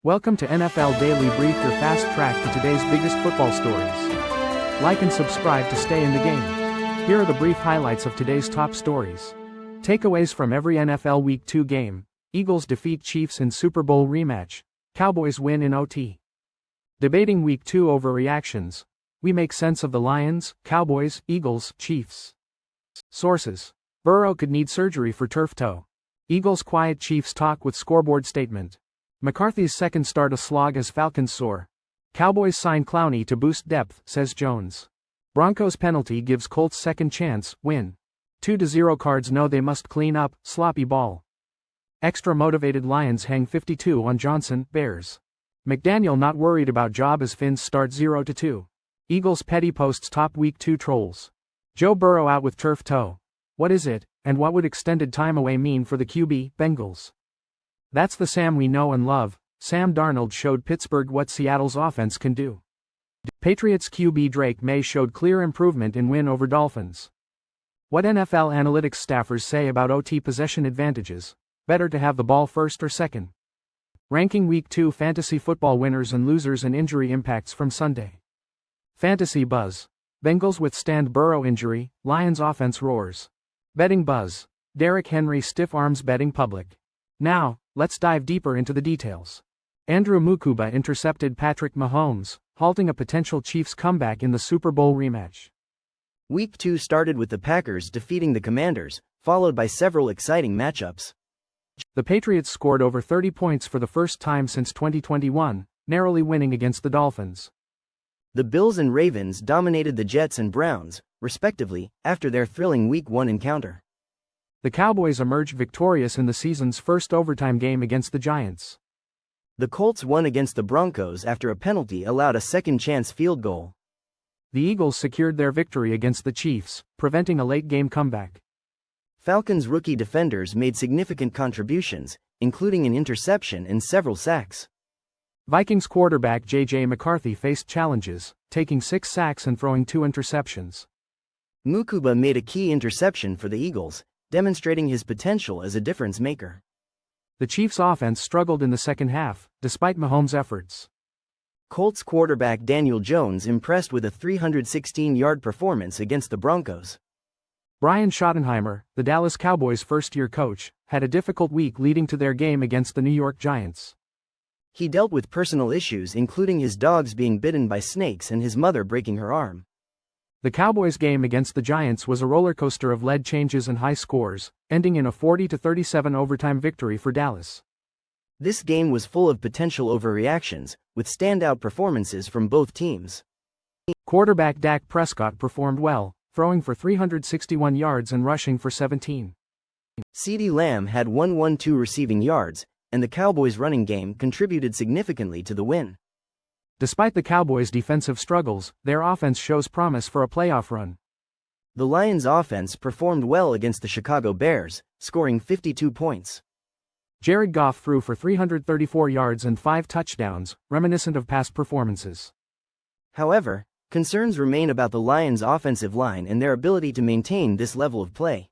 Welcome to NFL Daily Brief, your fast track to today's biggest football stories. Like and subscribe to stay in the game. Here are the brief highlights of today's top stories. Takeaways from every NFL Week 2 game. Eagles defeat Chiefs in Super Bowl rematch. Cowboys win in OT. Debating Week 2 overreactions. We make sense of the Lions, Cowboys, Eagles, Chiefs. Sources. Burrow could need surgery for turf toe. Eagles quiet Chiefs talk with scoreboard statement. McCarthy's second start a slog as Falcons soar. Cowboys sign Clowney to boost depth, says Jones. Broncos penalty gives Colts second chance, win. 2-0 Cards know they must clean up, sloppy ball. Extra motivated Lions hang 52 on Johnson, Bears. McDaniel not worried about job as Fins start 0-2. Eagles petty posts top Week 2 trolls. Joe Burrow out with turf toe. What is it, and what would extended time away mean for the QB, Bengals? That's the Sam we know and love. Sam Darnold showed Pittsburgh what Seattle's offense can do. Patriots QB Drake May showed clear improvement in win over Dolphins. What NFL analytics staffers say about OT possession advantages. Better to have the ball first or second. Ranking Week 2 fantasy football winners and losers and injury impacts from Sunday. Fantasy buzz. Bengals withstand Burrow injury, Lions offense roars. Betting buzz. Derrick Henry stiff arms betting public. Now, let's dive deeper into the details. Andrew Mukuba intercepted Patrick Mahomes, halting a potential Chiefs comeback in the Super Bowl rematch. Week 2 started with the Packers defeating the Commanders, followed by several exciting matchups. The Patriots scored over 30 points for the first time since 2021, narrowly winning against the Dolphins. The Bills and Ravens dominated the Jets and Browns, respectively, after their thrilling Week 1 encounter. The Cowboys emerged victorious in the season's first overtime game against the Giants. The Colts won against the Broncos after a penalty allowed a second-chance field goal. The Eagles secured their victory against the Chiefs, preventing a late-game comeback. Falcons rookie defenders made significant contributions, including an interception and several sacks. Vikings quarterback J.J. McCarthy faced challenges, taking 6 sacks and throwing 2 interceptions. Mukuba made a key interception for the Eagles, demonstrating his potential as a difference maker. The Chiefs' offense struggled in the second half, despite Mahomes' efforts. Colts quarterback Daniel Jones impressed with a 316-yard performance against the Broncos. Brian Schottenheimer, the Dallas Cowboys' first-year coach, had a difficult week leading to their game against the New York Giants. He dealt with personal issues including his dogs being bitten by snakes and his mother breaking her arm. The Cowboys' game against the Giants was a rollercoaster of lead changes and high scores, ending in a 40-37 overtime victory for Dallas. This game was full of potential overreactions, with standout performances from both teams. Quarterback Dak Prescott performed well, throwing for 361 yards and rushing for 17. CeeDee Lamb had 112 receiving yards, and the Cowboys' running game contributed significantly to the win. Despite the Cowboys' defensive struggles, their offense shows promise for a playoff run. The Lions' offense performed well against the Chicago Bears, scoring 52 points. Jared Goff threw for 334 yards and 5 touchdowns, reminiscent of past performances. However, concerns remain about the Lions' offensive line and their ability to maintain this level of play.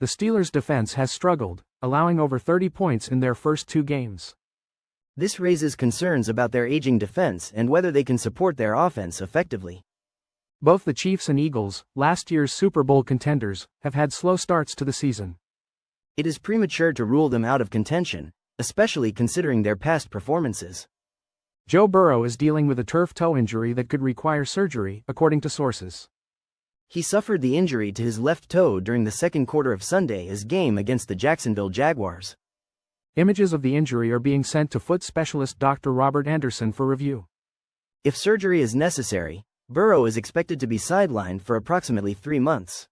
The Steelers' defense has struggled, allowing over 30 points in their first 2 games. This raises concerns about their aging defense and whether they can support their offense effectively. Both the Chiefs and Eagles, last year's Super Bowl contenders, have had slow starts to the season. It is premature to rule them out of contention, especially considering their past performances. Joe Burrow is dealing with a turf toe injury that could require surgery, according to sources. He suffered the injury to his left toe during the second quarter of Sunday's game against the Jacksonville Jaguars. Images of the injury are being sent to foot specialist Dr. Robert Anderson for review. If surgery is necessary, Burrow is expected to be sidelined for approximately 3 months.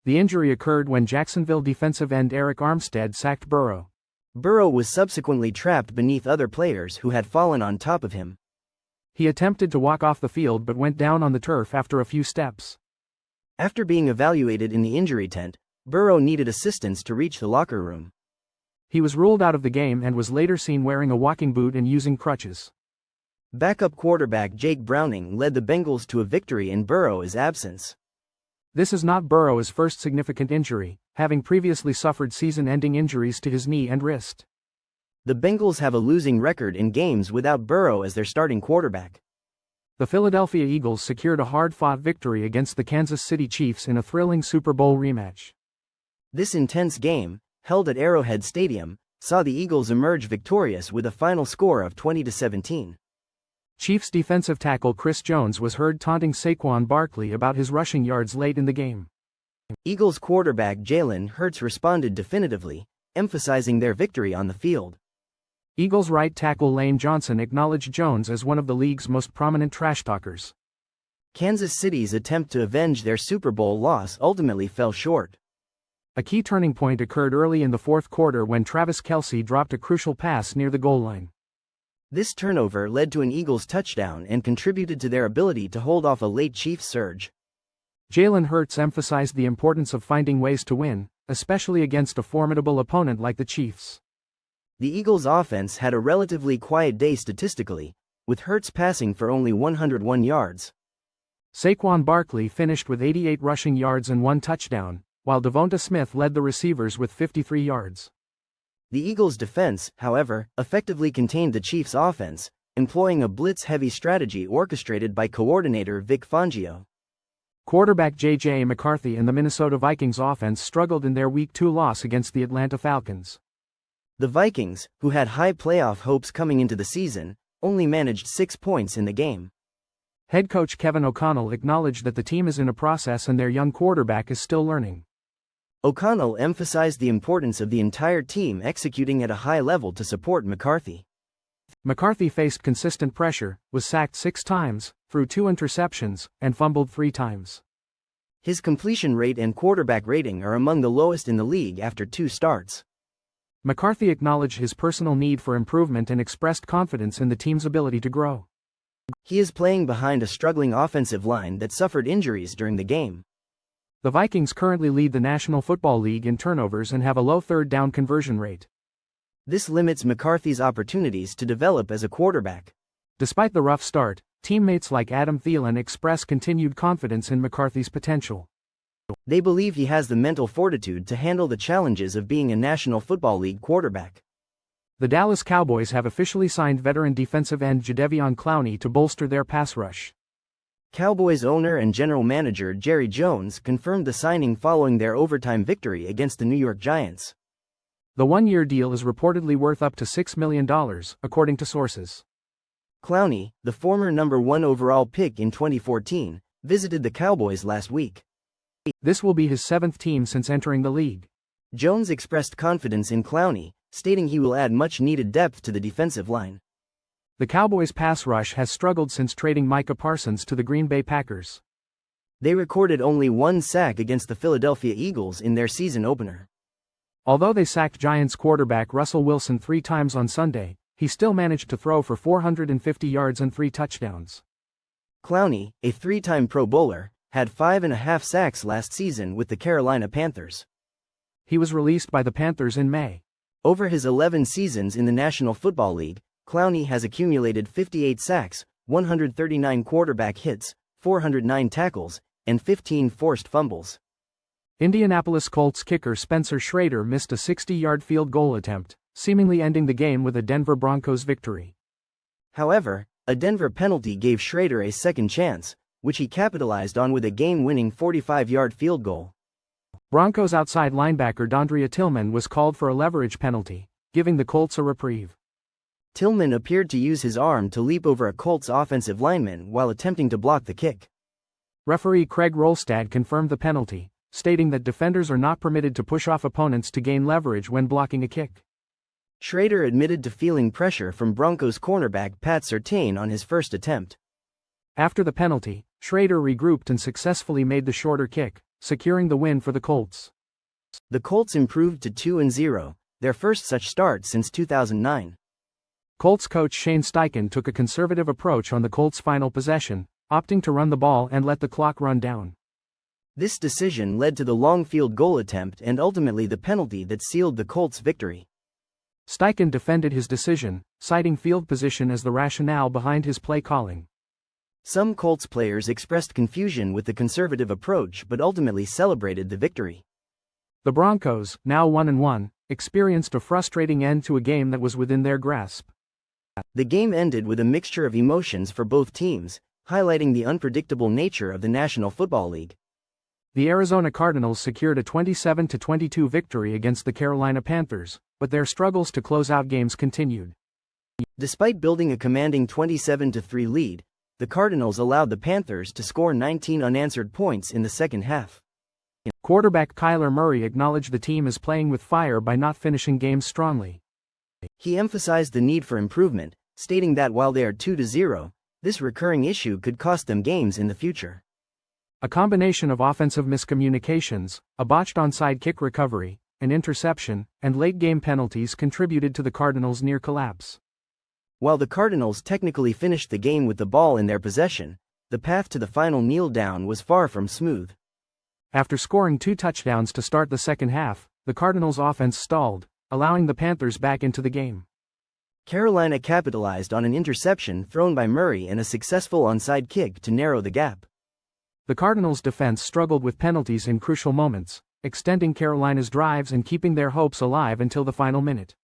The injury occurred when Jacksonville defensive end Eric Armstead sacked Burrow. Burrow was subsequently trapped beneath other players who had fallen on top of him. He attempted to walk off the field but went down on the turf after a few steps. After being evaluated in the injury tent, Burrow needed assistance to reach the locker room. He was ruled out of the game and was later seen wearing a walking boot and using crutches. Backup quarterback Jake Browning led the Bengals to a victory in Burrow's absence. This is not Burrow's first significant injury, having previously suffered season-ending injuries to his knee and wrist. The Bengals have a losing record in games without Burrow as their starting quarterback. The Philadelphia Eagles secured a hard-fought victory against the Kansas City Chiefs in a thrilling Super Bowl rematch. This intense game, held at Arrowhead Stadium, saw the Eagles emerge victorious with a final score of 20-17. Chiefs defensive tackle Chris Jones was heard taunting Saquon Barkley about his rushing yards late in the game. Eagles quarterback Jalen Hurts responded definitively, emphasizing their victory on the field. Eagles right tackle Lane Johnson acknowledged Jones as one of the league's most prominent trash talkers. Kansas City's attempt to avenge their Super Bowl loss ultimately fell short. A key turning point occurred early in the fourth quarter when Travis Kelce dropped a crucial pass near the goal line. This turnover led to an Eagles touchdown and contributed to their ability to hold off a late Chiefs surge. Jalen Hurts emphasized the importance of finding ways to win, especially against a formidable opponent like the Chiefs. The Eagles' offense had a relatively quiet day statistically, with Hurts passing for only 101 yards. Saquon Barkley finished with 88 rushing yards and 1 touchdown, while Devonta Smith led the receivers with 53 yards. The Eagles' defense, however, effectively contained the Chiefs' offense, employing a blitz-heavy strategy orchestrated by coordinator Vic Fangio. Quarterback J.J. McCarthy and the Minnesota Vikings offense struggled in their Week 2 loss against the Atlanta Falcons. The Vikings, who had high playoff hopes coming into the season, only managed 6 points in the game. Head coach Kevin O'Connell acknowledged that the team is in a process and their young quarterback is still learning. O'Connell emphasized the importance of the entire team executing at a high level to support McCarthy. McCarthy faced consistent pressure, was sacked 6 times, threw 2 interceptions, and fumbled 3 times. His completion rate and quarterback rating are among the lowest in the league after 2 starts. McCarthy acknowledged his personal need for improvement and expressed confidence in the team's ability to grow. He is playing behind a struggling offensive line that suffered injuries during the game. The Vikings currently lead the National Football League in turnovers and have a low third down conversion rate. This limits McCarthy's opportunities to develop as a quarterback. Despite the rough start, teammates like Adam Thielen express continued confidence in McCarthy's potential. They believe he has the mental fortitude to handle the challenges of being a National Football League quarterback. The Dallas Cowboys have officially signed veteran defensive end Jadeveon Clowney to bolster their pass rush. Cowboys owner and general manager Jerry Jones confirmed the signing following their overtime victory against the New York Giants. The 1-year deal is reportedly worth up to $6 million, according to sources. Clowney, the former number 1 overall pick in 2014, visited the Cowboys last week. This will be his 7th team since entering the league. Jones expressed confidence in Clowney, stating he will add much-needed depth to the defensive line. The Cowboys' pass rush has struggled since trading Micah Parsons to the Green Bay Packers. They recorded only 1 sack against the Philadelphia Eagles in their season opener. Although they sacked Giants quarterback Russell Wilson 3 times on Sunday, he still managed to throw for 450 yards and 3 touchdowns. Clowney, a 3-time Pro Bowler, had 5.5 sacks last season with the Carolina Panthers. He was released by the Panthers in May. Over his 11 seasons in the National Football League, Clowney has accumulated 58 sacks, 139 quarterback hits, 409 tackles, and 15 forced fumbles. Indianapolis Colts kicker Spencer Schrader missed a 60-yard field goal attempt, seemingly ending the game with a Denver Broncos victory. However, a Denver penalty gave Schrader a second chance, which he capitalized on with a game-winning 45-yard field goal. Broncos outside linebacker Dondria Tillman was called for a leverage penalty, giving the Colts a reprieve. Tillman appeared to use his arm to leap over a Colts offensive lineman while attempting to block the kick. Referee Craig Rolstad confirmed the penalty, stating that defenders are not permitted to push off opponents to gain leverage when blocking a kick. Schrader admitted to feeling pressure from Broncos cornerback Pat Surtain on his first attempt. After the penalty, Schrader regrouped and successfully made the shorter kick, securing the win for the Colts. The Colts improved to 2-0, their first such start since 2009. Colts coach Shane Steichen took a conservative approach on the Colts' final possession, opting to run the ball and let the clock run down. This decision led to the long field goal attempt and ultimately the penalty that sealed the Colts' victory. Steichen defended his decision, citing field position as the rationale behind his play calling. Some Colts players expressed confusion with the conservative approach but ultimately celebrated the victory. The Broncos, now 1-1, experienced a frustrating end to a game that was within their grasp. The game ended with a mixture of emotions for both teams, highlighting the unpredictable nature of the National Football League. The Arizona Cardinals secured a 27-22 victory against the Carolina Panthers, but their struggles to close out games continued. Despite building a commanding 27-3 lead, the Cardinals allowed the Panthers to score 19 unanswered points in the second half. Quarterback Kyler Murray acknowledged the team is playing with fire by not finishing games strongly. He emphasized the need for improvement, stating that while they are 2-0, this recurring issue could cost them games in the future. A combination of offensive miscommunications, a botched onside kick recovery, an interception, and late-game penalties contributed to the Cardinals' near collapse. While the Cardinals technically finished the game with the ball in their possession, the path to the final kneel-down was far from smooth. After scoring 2 touchdowns to start the second half, the Cardinals' offense stalled, allowing the Panthers back into the game. Carolina capitalized on an interception thrown by Murray and a successful onside kick to narrow the gap. The Cardinals' defense struggled with penalties in crucial moments, extending Carolina's drives and keeping their hopes alive until the final minute.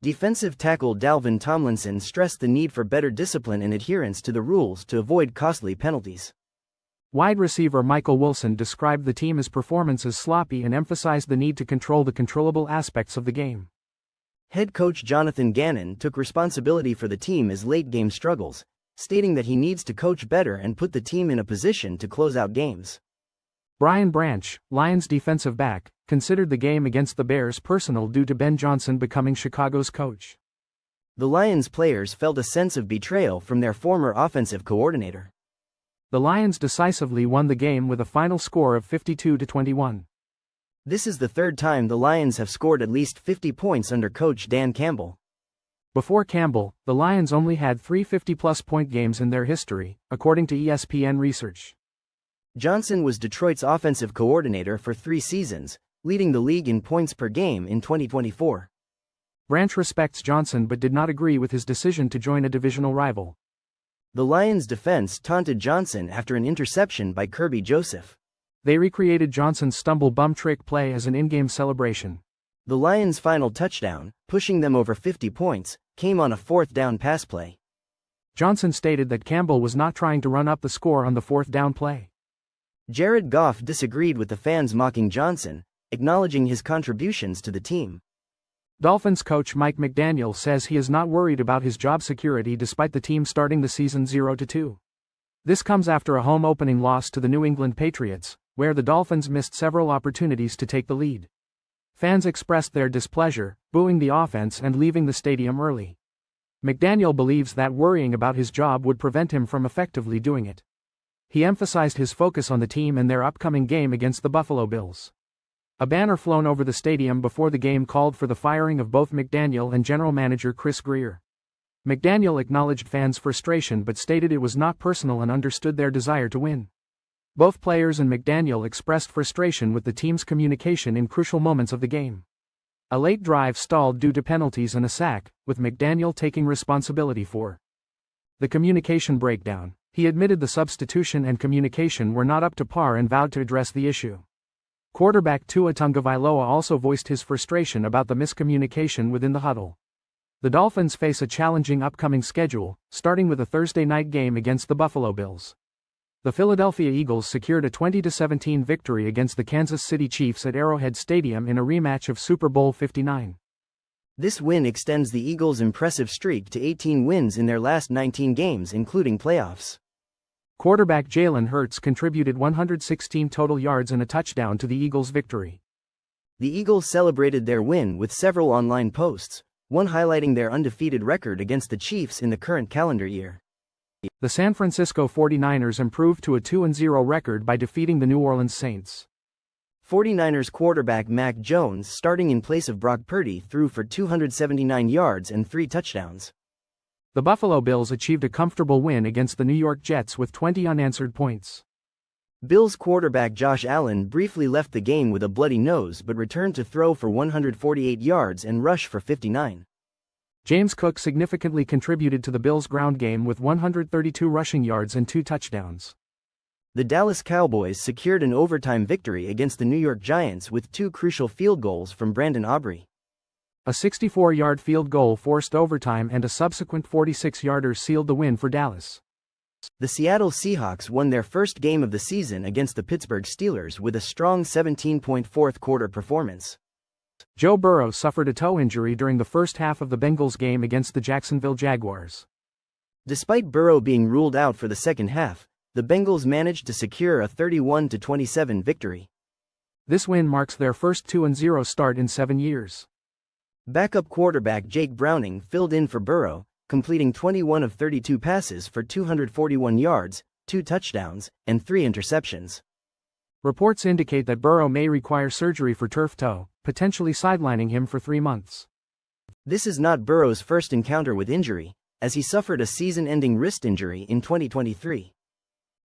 Defensive tackle Dalvin Tomlinson stressed the need for better discipline and adherence to the rules to avoid costly penalties. Wide receiver Michael Wilson described the team's performance as sloppy and emphasized the need to control the controllable aspects of the game. Head coach Jonathan Gannon took responsibility for the team's late-game struggles, stating that he needs to coach better and put the team in a position to close out games. Brian Branch, Lions defensive back, considered the game against the Bears personal due to Ben Johnson becoming Chicago's coach. The Lions players felt a sense of betrayal from their former offensive coordinator. The Lions decisively won the game with a final score of 52-21. This is the third time the Lions have scored at least 50 points under coach Dan Campbell. Before Campbell, the Lions only had 3 50-plus point games in their history, according to ESPN research. Johnson was Detroit's offensive coordinator for 3 seasons, leading the league in points per game in 2024. Branch respects Johnson but did not agree with his decision to join a divisional rival. The Lions' defense taunted Johnson after an interception by Kirby Joseph. They recreated Johnson's stumble bum trick play as an in-game celebration. The Lions' final touchdown, pushing them over 50 points, came on a 4th down pass play. Johnson stated that Campbell was not trying to run up the score on the 4th down play. Jared Goff disagreed with the fans mocking Johnson, acknowledging his contributions to the team. Dolphins coach Mike McDaniel says he is not worried about his job security despite the team starting the season 0-2. This comes after a home opening loss to the New England Patriots, where the Dolphins missed several opportunities to take the lead. Fans expressed their displeasure, booing the offense and leaving the stadium early. McDaniel believes that worrying about his job would prevent him from effectively doing it. He emphasized his focus on the team and their upcoming game against the Buffalo Bills. A banner flown over the stadium before the game called for the firing of both McDaniel and general manager Chris Greer. McDaniel acknowledged fans' frustration but stated it was not personal and understood their desire to win. Both players and McDaniel expressed frustration with the team's communication in crucial moments of the game. A late drive stalled due to penalties and a sack, with McDaniel taking responsibility for the communication breakdown. He admitted the substitution and communication were not up to par and vowed to address the issue. Quarterback Tua Tagovailoa also voiced his frustration about the miscommunication within the huddle. The Dolphins face a challenging upcoming schedule, starting with a Thursday night game against the Buffalo Bills. The Philadelphia Eagles secured a 20-17 victory against the Kansas City Chiefs at Arrowhead Stadium in a rematch of Super Bowl 59. This win extends the Eagles' impressive streak to 18 wins in their last 19 games including playoffs. Quarterback Jalen Hurts contributed 116 total yards and a touchdown to the Eagles' victory. The Eagles celebrated their win with several online posts, one highlighting their undefeated record against the Chiefs in the current calendar year. The San Francisco 49ers improved to a 2-0 record by defeating the New Orleans Saints. 49ers quarterback Mac Jones, starting in place of Brock Purdy, threw for 279 yards and 3 touchdowns. The Buffalo Bills achieved a comfortable win against the New York Jets with 20 unanswered points. Bills quarterback Josh Allen briefly left the game with a bloody nose but returned to throw for 148 yards and rush for 59. James Cook significantly contributed to the Bills' ground game with 132 rushing yards and 2 touchdowns. The Dallas Cowboys secured an overtime victory against the New York Giants with 2 crucial field goals from Brandon Aubrey. A 64-yard field goal forced overtime and a subsequent 46-yarder sealed the win for Dallas. The Seattle Seahawks won their first game of the season against the Pittsburgh Steelers with a strong 17-point fourth-quarter performance. Joe Burrow suffered a toe injury during the first half of the Bengals game against the Jacksonville Jaguars. Despite Burrow being ruled out for the second half, the Bengals managed to secure a 31-27 victory. This win marks their first 2-0 start in 7 years. Backup quarterback Jake Browning filled in for Burrow, completing 21 of 32 passes for 241 yards, 2 touchdowns, and 3 interceptions. Reports indicate that Burrow may require surgery for turf toe, potentially sidelining him for 3 months. This is not Burrow's first encounter with injury, as he suffered a season-ending wrist injury in 2023.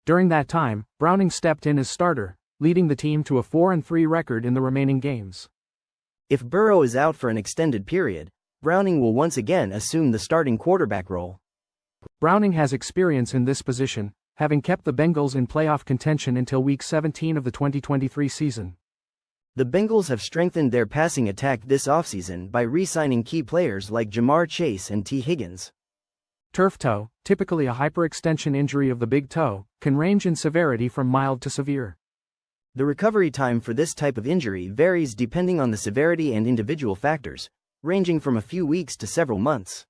During that time, Browning stepped in as starter, leading the team to a 4-3 record in the remaining games. If Burrow is out for an extended period, Browning will once again assume the starting quarterback role. Browning has experience in this position, having kept the Bengals in playoff contention until Week 17 of the 2023 season. The Bengals have strengthened their passing attack this offseason by re-signing key players like Jamar Chase and T. Higgins. Turf toe, typically a hyperextension injury of the big toe, can range in severity from mild to severe. The recovery time for this type of injury varies depending on the severity and individual factors, ranging from a few weeks to several months.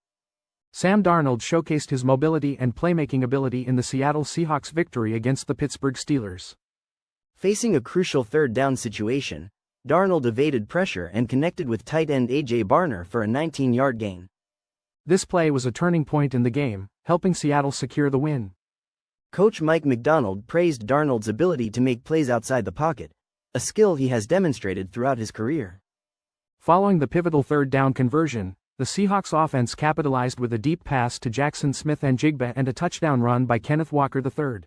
Sam Darnold showcased his mobility and playmaking ability in the Seattle Seahawks' victory against the Pittsburgh Steelers. Facing a crucial third-down situation, Darnold evaded pressure and connected with tight end A.J. Barner for a 19-yard gain. This play was a turning point in the game, helping Seattle secure the win. Coach Mike McDaniel praised Darnold's ability to make plays outside the pocket, a skill he has demonstrated throughout his career. Following the pivotal third-down conversion, the Seahawks offense capitalized with a deep pass to Jackson Smith-Njigba and a touchdown run by Kenneth Walker III.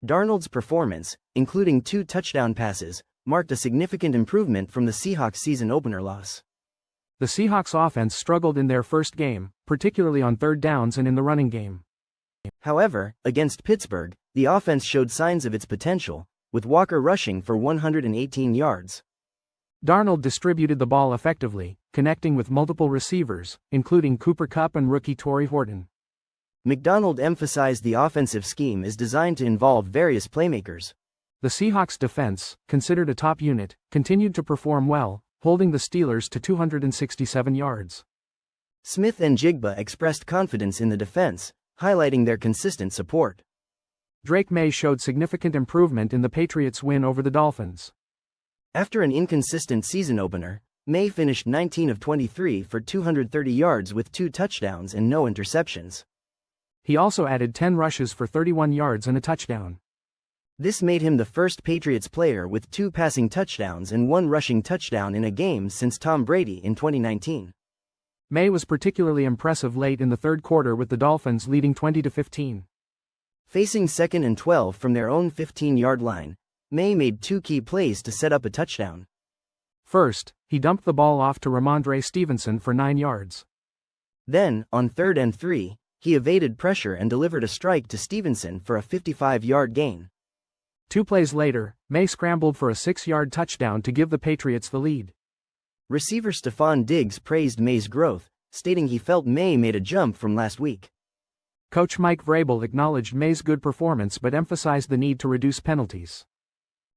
Darnold's performance, including 2 touchdown passes, marked a significant improvement from the Seahawks' season opener loss. The Seahawks offense struggled in their first game, particularly on third downs and in the running game. However, against Pittsburgh, the offense showed signs of its potential, with Walker rushing for 118 yards. Darnold distributed the ball effectively, connecting with multiple receivers, including Cooper Kupp and rookie Torrey Horton. McDaniel emphasized the offensive scheme is designed to involve various playmakers. The Seahawks defense, considered a top unit, continued to perform well, holding the Steelers to 267 yards. Smith-Njigba expressed confidence in the defense, highlighting their consistent support. Drake May showed significant improvement in the Patriots' win over the Dolphins. After an inconsistent season opener, May finished 19 of 23 for 230 yards with 2 touchdowns and no interceptions. He also added 10 rushes for 31 yards and a touchdown. This made him the first Patriots player with 2 passing touchdowns and 1 rushing touchdown in a game since Tom Brady in 2019. May was particularly impressive late in the third quarter with the Dolphins leading 20-15. Facing 2nd and 12 from their own 15-yard line, May made 2 key plays to set up a touchdown. First, he dumped the ball off to Ramondre Stevenson for 9 yards. Then, on 3rd and 3, he evaded pressure and delivered a strike to Stevenson for a 55-yard gain. 2 plays later, May scrambled for a 6-yard touchdown to give the Patriots the lead. Receiver Stephon Diggs praised May's growth, stating he felt May made a jump from last week. Coach Mike Vrabel acknowledged May's good performance but emphasized the need to reduce penalties.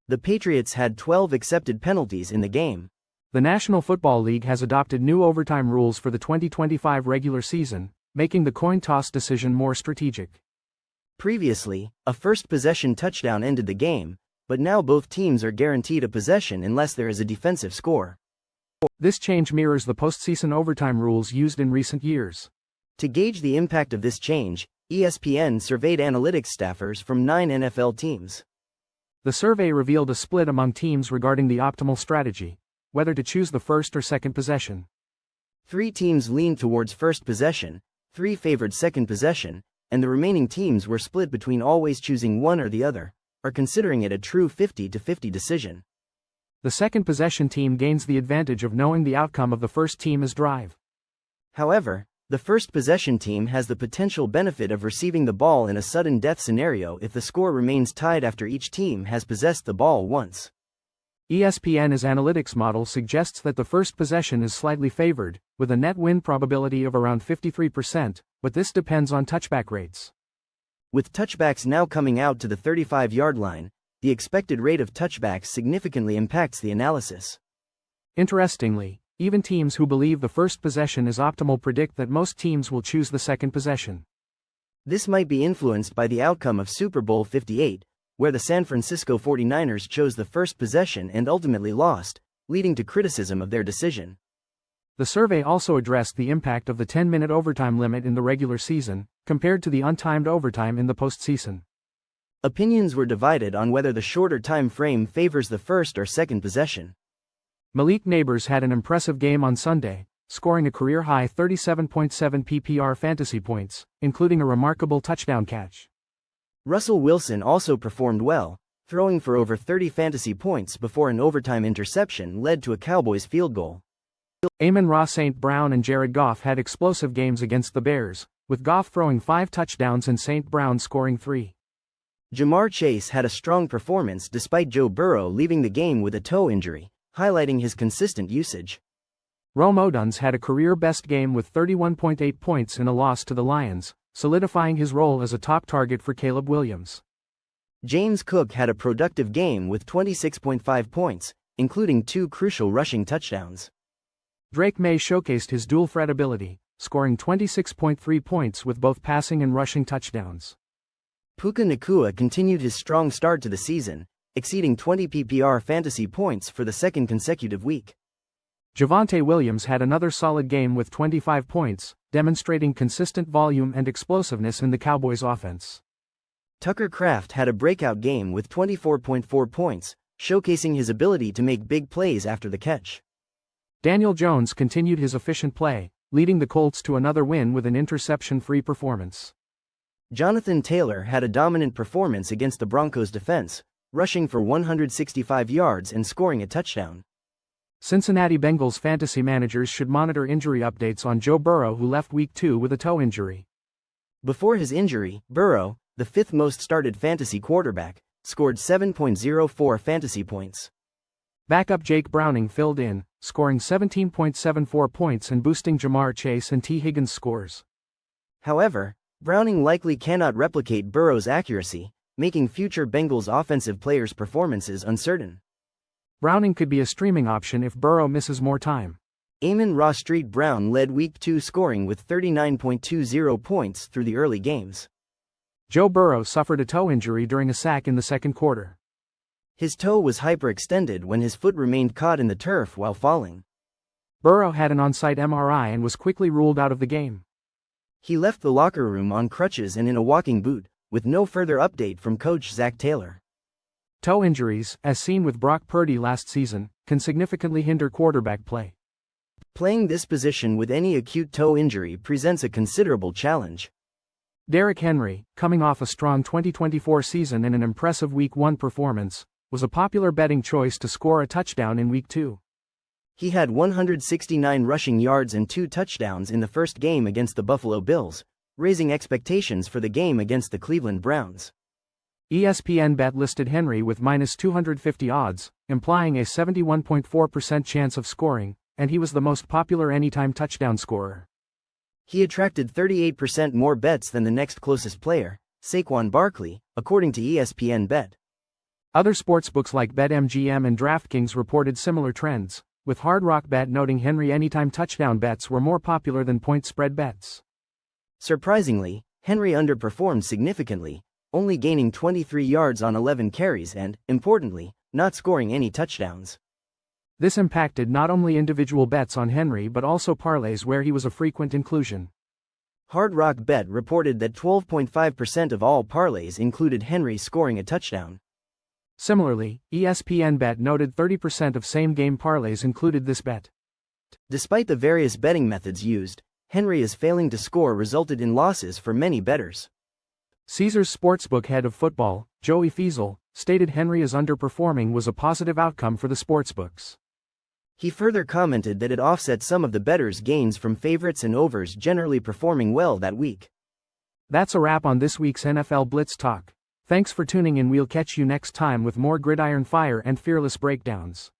The Patriots had 12 accepted penalties in the game. The National Football League has adopted new overtime rules for the 2025 regular season, making the coin toss decision more strategic. Previously, a first possession touchdown ended the game, but now both teams are guaranteed a possession unless there is a defensive score. This change mirrors the postseason overtime rules used in recent years. To gauge the impact of this change, ESPN surveyed analytics staffers from 9 NFL teams. The survey revealed a split among teams regarding the optimal strategy, whether to choose the first or second possession. 3 teams leaned towards first possession, 3 favored second possession, and the remaining teams were split between always choosing one or the other, or considering it a true 50-50 decision. The second possession team gains the advantage of knowing the outcome of the first team's drive. However, the first possession team has the potential benefit of receiving the ball in a sudden death scenario if the score remains tied after each team has possessed the ball once. ESPN's analytics model suggests that the first possession is slightly favored, with a net win probability of around 53%, but this depends on touchback rates. With touchbacks now coming out to the 35-yard line, the expected rate of touchbacks significantly impacts the analysis. Interestingly, even teams who believe the first possession is optimal predict that most teams will choose the second possession. This might be influenced by the outcome of Super Bowl 58, where the San Francisco 49ers chose the first possession and ultimately lost, leading to criticism of their decision. The survey also addressed the impact of the 10-minute overtime limit in the regular season, compared to the untimed overtime in the postseason. Opinions were divided on whether the shorter time frame favors the first or second possession. Malik Neighbors had an impressive game on Sunday, scoring a career-high 37.7 PPR fantasy points, including a remarkable touchdown catch. Russell Wilson also performed well, throwing for over 30 fantasy points before an overtime interception led to a Cowboys field goal. Amon-Ra St. Brown and Jared Goff had explosive games against the Bears, with Goff throwing 5 touchdowns and St. Brown scoring 3. Ja'Marr Chase had a strong performance despite Joe Burrow leaving the game with a toe injury, highlighting his consistent usage. Rome Odunze had a career-best game with 31.8 points in a loss to the Lions, solidifying his role as a top target for Caleb Williams. James Cook had a productive game with 26.5 points, including 2 crucial rushing touchdowns. Drake May showcased his dual-threat ability, scoring 26.3 points with both passing and rushing touchdowns. Puka Nacua continued his strong start to the season, exceeding 20 PPR fantasy points for the second consecutive week. Javonte Williams had another solid game with 25 points, demonstrating consistent volume and explosiveness in the Cowboys' offense. Tucker Kraft had a breakout game with 24.4 points, showcasing his ability to make big plays after the catch. Daniel Jones continued his efficient play, leading the Colts to another win with an interception-free performance. Jonathan Taylor had a dominant performance against the Broncos' defense, rushing for 165 yards and scoring a touchdown. Cincinnati Bengals fantasy managers should monitor injury updates on Joe Burrow, who left Week 2 with a toe injury. Before his injury, Burrow, the 5th most started fantasy quarterback, scored 7.04 fantasy points. Backup Jake Browning filled in, scoring 17.74 points and boosting Ja'Marr Chase and T. Higgins' scores. However, Browning likely cannot replicate Burrow's accuracy, making future Bengals offensive players' performances uncertain. Browning could be a streaming option if Burrow misses more time. Amon-Ra St. Brown led Week 2 scoring with 39.20 points through the early games. Joe Burrow suffered a toe injury during a sack in the second quarter. His toe was hyperextended when his foot remained caught in the turf while falling. Burrow had an on-site MRI and was quickly ruled out of the game. He left the locker room on crutches and in a walking boot, with no further update from coach Zach Taylor. Toe injuries, as seen with Brock Purdy last season, can significantly hinder quarterback play. Playing this position with any acute toe injury presents a considerable challenge. Derrick Henry, coming off a strong 2024 season and an impressive Week 1 performance, was a popular betting choice to score a touchdown in Week 2. He had 169 rushing yards and 2 touchdowns in the first game against the Buffalo Bills, raising expectations for the game against the Cleveland Browns. ESPN Bet listed Henry with -250 odds, implying a 71.4% chance of scoring, and he was the most popular anytime touchdown scorer. He attracted 38% more bets than the next closest player, Saquon Barkley, according to ESPN Bet. Other sportsbooks like BetMGM and DraftKings reported similar trends, with Hard Rock Bet noting Henry anytime touchdown bets were more popular than point spread bets. Surprisingly, Henry underperformed significantly, only gaining 23 yards on 11 carries and, importantly, not scoring any touchdowns. This impacted not only individual bets on Henry but also parlays where he was a frequent inclusion. Hard Rock Bet reported that 12.5% of all parlays included Henry scoring a touchdown. Similarly, ESPN Bet noted 30% of same-game parlays included this bet. Despite the various betting methods used, Henry is failing to score resulted in losses for many bettors. Caesars Sportsbook head of football, Joey Fiesel, stated Henry is underperforming was a positive outcome for the sportsbooks. He further commented that it offset some of the bettors' gains from favorites and overs generally performing well that week. That's a wrap on this week's NFL Blitz Talk. Thanks for tuning in. We'll catch you next time with more gridiron fire and fearless breakdowns.